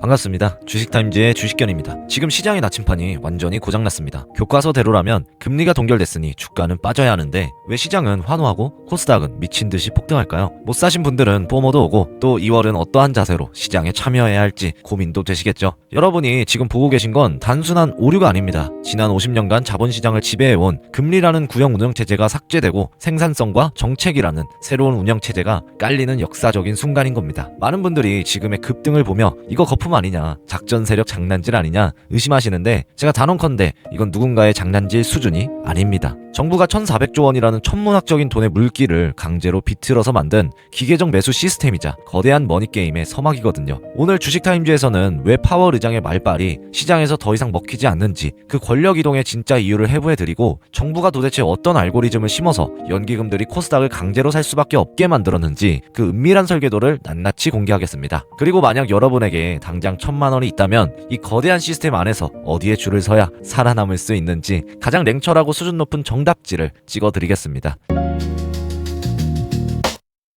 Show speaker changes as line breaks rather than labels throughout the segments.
반갑습니다. 주식타임즈의 주식견입니다. 지금 시장의 나침판이 완전히 고장났습니다. 교과서대로라면 금리가 동결됐으니 주가는 빠져야 하는데 왜 시장은 환호하고 코스닥은 미친듯이 폭등할까요? 못 사신 분들은 포모도 오고 또 2월은 어떠한 자세로 시장에 참여해야 할지 고민도 되시겠죠. 여러분이 지금 보고 계신 건 단순한 오류가 아닙니다. 지난 50년간 자본시장을 지배해온 금리라는 구형 운영체제가 삭제되고 생산성과 정책이라는 새로운 운영체제가 깔리는 역사적인 순간인 겁니다. 많은 분들이 지금의 급등을 보며 이거 거품 아니냐, 작전 세력 장난질 아니냐 의심하시는데 제가 단언컨대 이건 누군가의 장난질 수준이 아닙니다. 정부가 1,400조 원이라는 천문학적인 돈의 물기를 강제로 비틀어서 만든 기계적 매수 시스템이자 거대한 머니게임의 서막이거든요. 오늘 주식타임즈에서는 왜 파월 의장의 말빨이 시장에서 더 이상 먹히지 않는지 그 권력 이동의 진짜 이유를 해부해드리고 정부가 도대체 어떤 알고리즘을 심어서 연기금들이 코스닥을 강제로 살 수밖에 없게 만들었는지 그 은밀한 설계도를 낱낱이 공개하겠습니다. 그리고 만약 여러분에게 당장 1,000만 원이 있다면 이 거대한 시스템 안에서 어디에 줄을 서야 살아남을 수 있는지 가장 냉철하고 수준 높은 정답지를 찍어드리겠습니다.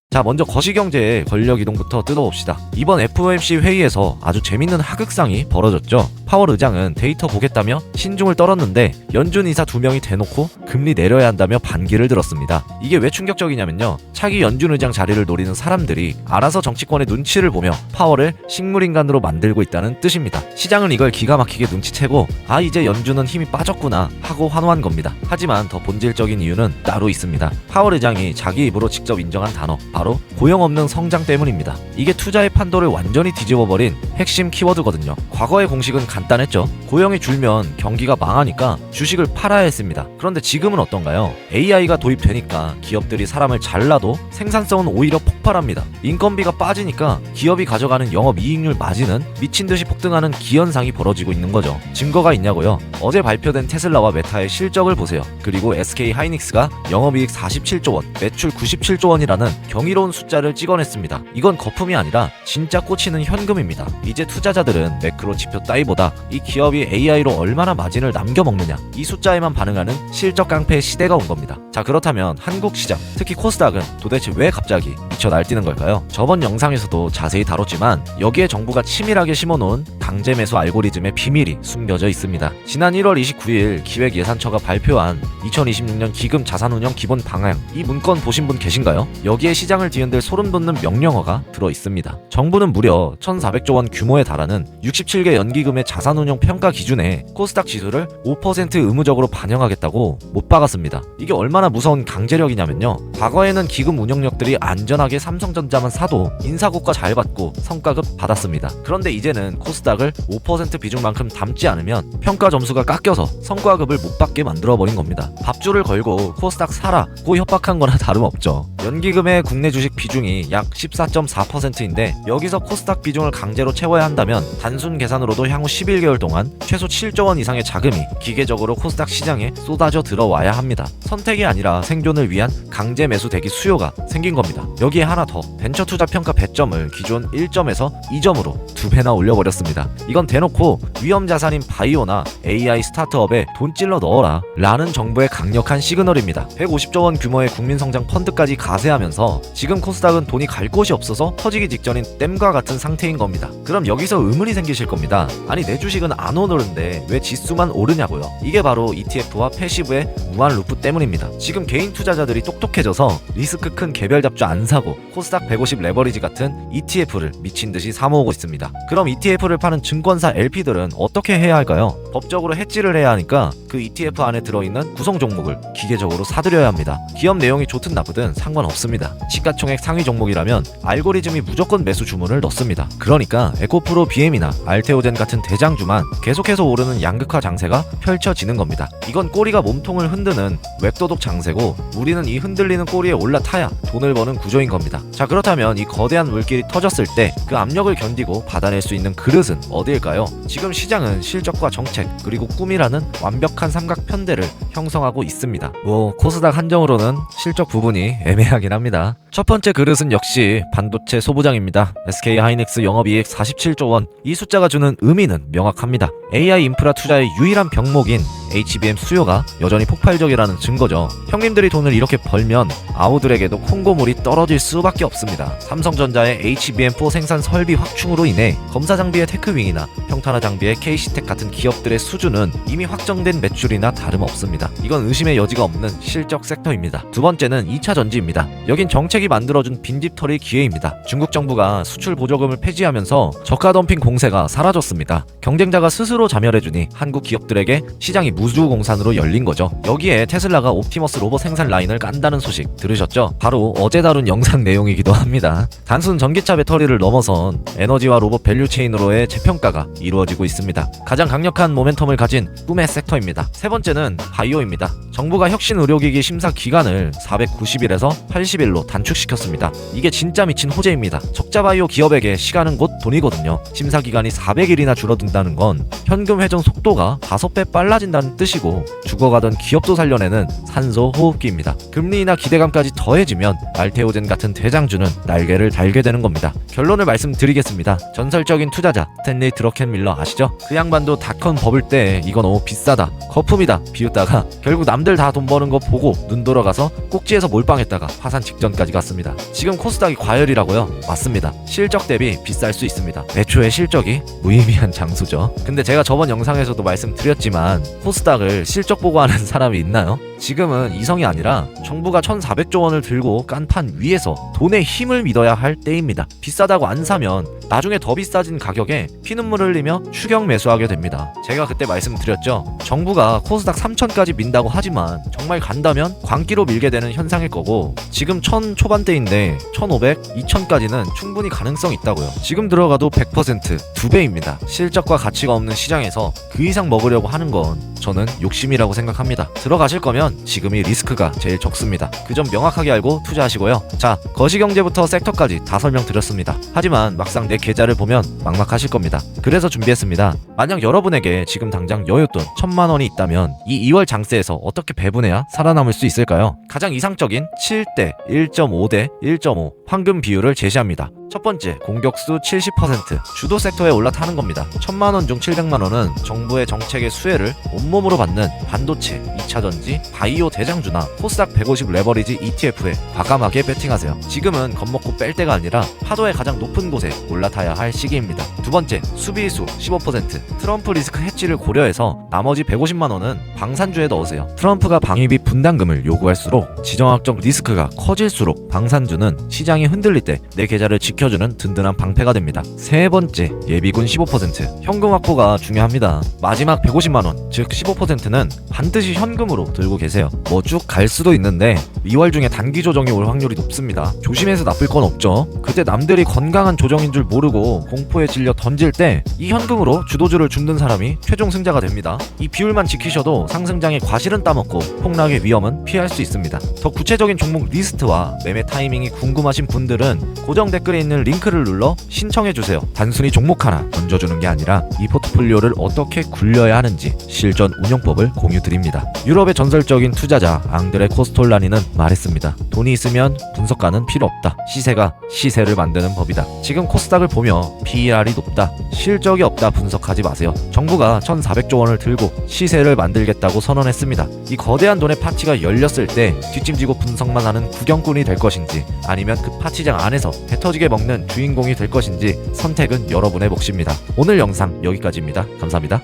자, 먼저 거시경제의 권력이동부터 뜯어봅시다. 이번 FOMC 회의에서 아주 재밌는 하극상이 벌어졌죠. 파월 의장은 데이터 보겠다며 신중을 떨었는데 연준 이사 2명이 대놓고 금리 내려야 한다며 반기를 들었습니다. 이게 왜 충격적이냐면요, 차기 연준 의장 자리를 노리는 사람들이 알아서 정치권의 눈치를 보며 파월을 식물인간으로 만들고 있다는 뜻입니다. 시장은 이걸 기가 막히게 눈치채고 아, 이제 연준은 힘이 빠졌구나 하고 환호한 겁니다. 하지만 더 본질적인 이유는 따로 있습니다. 파월 의장이 자기 입으로 직접 인정한 단어, 바로 고용 없는 성장 때문입니다. 이게 투자의 판도를 완전히 뒤집어버린 핵심 키워드거든요. 과거의 공식은 간단했죠. 고용이 줄면 경기가 망하니까 주식을 팔아야 했습니다. 그런데 지금은 어떤가요? AI가 도입되니까 기업들이 사람을 잘라도 생산성은 오히려 폭발합니다. 인건비가 빠지니까 기업이 가져가는 영업이익률 마진은 미친듯이 폭등하는 기현상이 벌어지고 있는 거죠. 증거가 있냐고요? 어제 발표된 테슬라와 메타의 실적을 보세요. 그리고 SK 하이닉스가 영업이익 47조 원, 매출 97조 원이라는 경이로운 숫자를 찍어냈습니다. 이건 거품이 아니라 진짜 꽂히는 현금입니다. 이제 투자자들은 매크로 지표 따위보다 이 기업이 AI로 얼마나 마진을 남겨먹느냐, 이 숫자에만 반응하는 실적 깡패의 시대가 온 겁니다. 자, 그렇다면 한국 시장, 특히 코스닥은 도대체 왜 갑자기 미쳐 날뛰는 걸까요? 저번 영상에서도 자세히 다뤘지만 여기에 정부가 치밀하게 심어놓은 강제 매수 알고리즘의 비밀이 숨겨져 있습니다. 지난 1월 29일 기획예산처가 발표한 2026년 기금 자산운영 기본 방향, 이 문건 보신 분 계신가요? 여기에 시장을 뒤흔들 소름돋는 명령어가 들어있습니다. 정부는 무려 1,400조 원 규모에 달하는 67개 연기금의 자산운용 평가 기준에 코스닥 지수를 5% 의무적으로 반영하겠다고 못 박았습니다. 이게 얼마나 무서운 강제력이냐면요, 과거에는 기금 운용력들이 안전하게 삼성전자만 사도 인사고가 잘 받고 성과급 받았습니다. 그런데 이제는 코스닥을 5% 비중만큼 담지 않으면 평가 점수가 깎여서 성과급을 못 받게 만들어버린 겁니다. 밥줄을 걸고 코스닥 사라고 협박한 거나 다름없죠. 연기금의 국내 주식 비중이 약 14.4%인데 여기서 코스닥 비중을 강제로 채워야 한다면 단순 계산으로도 향후 11개월 동안 최소 7조 원 이상의 자금이 기계적으로 코스닥 시장에 쏟아져 들어와야 합니다. 선택이 아니라 생존을 위한 강제 매수 대기 수요가 생긴 겁니다. 여기에 하나 더, 벤처 투자 평가 배점을 기존 1점에서 2점으로 2배나 올려버렸습니다. 이건 대놓고 위험 자산인 바이오나 AI 스타트업에 돈 찔러 넣어라 라는 정부의 강력한 시그널입니다. 150조 원 규모의 국민성장 펀드까지 가세하면서 지금 코스닥은 돈이 갈 곳이 없어서 터지기 직전인 댐과 같은 상태인 겁니다. 그럼 여기서 의문이 생기실 겁니다. 아니, 내 주식은 안 오르는데 왜 지수만 오르냐고요? 이게 바로 ETF와 패시브의 무한 루프 때문입니다. 지금 개인 투자자들이 똑똑해져서 리스크 큰 개별 잡주 안 사고 코스닥 150 레버리지 같은 ETF를 미친듯이 사모으고 있습니다. 그럼 ETF를 파는 증권사 LP들은 어떻게 해야 할까요? 법적으로 해지를 해야 하니까 그 ETF 안에 들어있는 구성 종목을 기계적으로 사들여야 합니다. 기업 내용이 좋든 나쁘든 상관없습니다. 시가총액 상위 종목이라면 알고리즘이 무조건 매수 주문을 넣습니다. 그러니까 에코프로 BM이나 알테오젠 같은 대장주만 계속해서 오르는 양극화 장세가 펼쳐지는 겁니다. 이건 꼬리가 몸통을 흔드는 웹도독 장세고 우리는 이 흔들리는 꼬리에 올라타야 돈을 버는 구조인 겁니다. 자, 그렇다면 이 거대한 물길이 터졌을 때 그 압력을 견디고 받아낼 수 있는 그릇은 어디일까요? 지금 시장은 실적과 정책 그리고 꿈이라는 완벽한 삼각 편대를 형성하고 있습니다. 코스닥 한정으로는 실적 부분이 애매하긴 합니다. 첫 번째 그릇은 역시 반도체 소부장입니다. SK 하이닉스 영업이익 47조 원, 이 숫자가 주는 의미는 명확합니다. AI 인프라 투자의 유일한 병목인 HBM 수요가 여전히 폭발적이라는 증거죠. 형님들이 돈을 이렇게 벌면 아우들에게도 콩고물이 떨어질 수밖에 없습니다. 삼성전자의 HBM4 생산 설비 확충으로 인해 검사 장비의 테크윙이나 평탄화 장비의 KC텍 같은 기업들의 수준은 이미 확정된 매출이나 다름없습니다. 이건 의심의 여지가 없는 실적 섹터입니다. 두 번째는 2차 전지입니다. 여긴 정책이 만들어준 빈집털이 기회입니다. 중국 정부가 수출 보조금을 폐지하면서 저가 덤핑 공세가 사라졌습니다. 경쟁자가 스스로 자멸해주니 한국 기업들에게 시장이 무주공산으로 열린 거죠. 여기에 테슬라가 옵티머스 로봇 생산 라인을 깐다는 소식 들으셨죠? 바로 어제 다룬 영상 내용이기도 합니다. 단순 전기차 배터리를 넘어선 에너지와 로봇 밸류체인으로의 재평가가 이루어지고 있습니다. 가장 강력한 모멘텀을 가진 꿈의 섹터입니다. 세 번째는 바이오입니다. 정부가 혁신 의료기기 심사 기간을 490일에서 80일로 단축시켰습니다. 이게 진짜 미친 호재입니다. 적자 바이오 기업에게 시간은 곧 돈이거든요. 심사 기간이 400일이나 줄어든다는 건 현금 회전 속도가 5배 빨라진다는 뜻이고 죽어가던 기업도 살려내는 산소 호흡기입니다. 금리나 기대감까지 더해지면 알테오젠 같은 대장주는 날개를 달게 되는 겁니다. 결론을 말씀드리겠습니다. 전설적인 투자자 스탠리 드러켄밀러 아시죠? 그 양반도 닷컴 버블 때 이거 너무 비싸다, 거품이다 비웃다가 결국 남들 다 돈 버는 거 보고 눈 돌아가서 꼭지에서 몰빵했다가 파산 직전까지 갔습니다. 지금 코스닥이 과열이라고요? 맞습니다. 실적 대비 비쌀 수 있습니다. 애초에 실적이 무의미한 장수죠. 근데 제가 저번 영상에서도 말씀드렸지만 코스닥을 실적 보고 하는 사람이 있나요? 지금은 이성이 아니라 정부가 1,400조 원을 들고 깐 판 위에서 돈의 힘을 믿어야 할 때입니다. 비싸다고 안 사면 나중에 더 비싸진 가격에 피눈물 흘리며 추격 매수하게 됩니다. 제가 그때 말씀드렸죠. 정부가 코스닥 3,000까지 민다고 하지만 정말 간다면 광기로 밀게 되는 현상일 거고 지금 1,000 초반대인데 1,500, 2,000까지는 충분히 가능성이 있다고요. 지금 들어가도 100% 2배입니다. 실적과 가치가 없는 시장에서 그 이상 먹으려고 하는 건 저는 욕심이라고 생각합니다. 들어가실 거면 지금이 리스크가 제일 적습니다. 그 점 명확하게 알고 투자하시고요. 자, 거시경제부터 섹터까지 다 설명드렸습니다. 하지만 막상 내 계좌를 보면 막막하실 겁니다. 그래서 준비했습니다. 만약 여러분에게 지금 당장 여윳돈 1,000만 원이 있다면 이 2월 장세에서 어떻게 배분해야 살아남을 수 있을까요? 가장 이상적인 7대 1.5대 1.5 황금 비율을 제시합니다. 첫 번째, 공격수 70%, 주도 섹터에 올라타는 겁니다. 1,000만 원 중 700만 원은 정부의 정책의 수혜를 온몸으로 받는 반도체, 2차전지, 바이오 대장주나 코스닥 150 레버리지 ETF에 과감하게 배팅하세요. 지금은 겁먹고 뺄 때가 아니라 파도의 가장 높은 곳에 올라타야 할 시기입니다. 두 번째, 수비수 15%, 트럼프 리스크 해지를 고려해서 나머지 150만 원은 방산주에 넣으세요. 트럼프가 방위비 분담금을 요구할수록 지정학적 리스크가 커질수록 방산주는 시장이 흔들릴 때 내 계좌를 지켜주는 든든한 방패가 됩니다. 세 번째, 예비군 15%, 현금 확보가 중요합니다. 마지막 150만 원, 즉 15%는 반드시 현금으로 들고 계세요. 뭐 쭉 갈 수도 있는데 2월 중에 단기 조정이 올 확률이 높습니다. 조심해서 나쁠 건 없죠. 그때 남들이 건강한 조정인 줄 모르고 공포에 질려 던질 때 이 현금으로 주도주를 줍는 사람이 최종 승자가 됩니다. 이 비율만 지키셔도 상승장의 과실은 따먹고 폭락의 위험은 피할 수 있습니다. 더 구체적인 종목 리스트와 매매 타이밍이 궁금하신 분들은 고정 댓글에 있는 링크를 눌러 신청해주세요. 단순히 종목 하나 던져주는 게 아니라 이 포트폴리오를 어떻게 굴려야 하는지 실전 운용법을 공유드립니다. 유럽의 전설적인 투자자 앙드레 코스톨라니는 말했습니다. 돈이 있으면 분석가는 필요 없다. 시세가 시세를 만드는 법이다. 지금 코스닥을 보며 PER이 높다, 실적이 없다 분석하지 마세요. 정부가 1,400조 원을 들고 시세를 만들겠다고 선언했습니다. 이 거대한 돈의 파티가 열렸을 때 뒷짐지고 분석만 하는 구경꾼이 될 것인지 아니면 그 파티장 안에서 배 터지게 먹는 주인공이 될 것인지 선택은 여러분의 몫입니다. 오늘 영상 여기까지입니다. 감사합니다.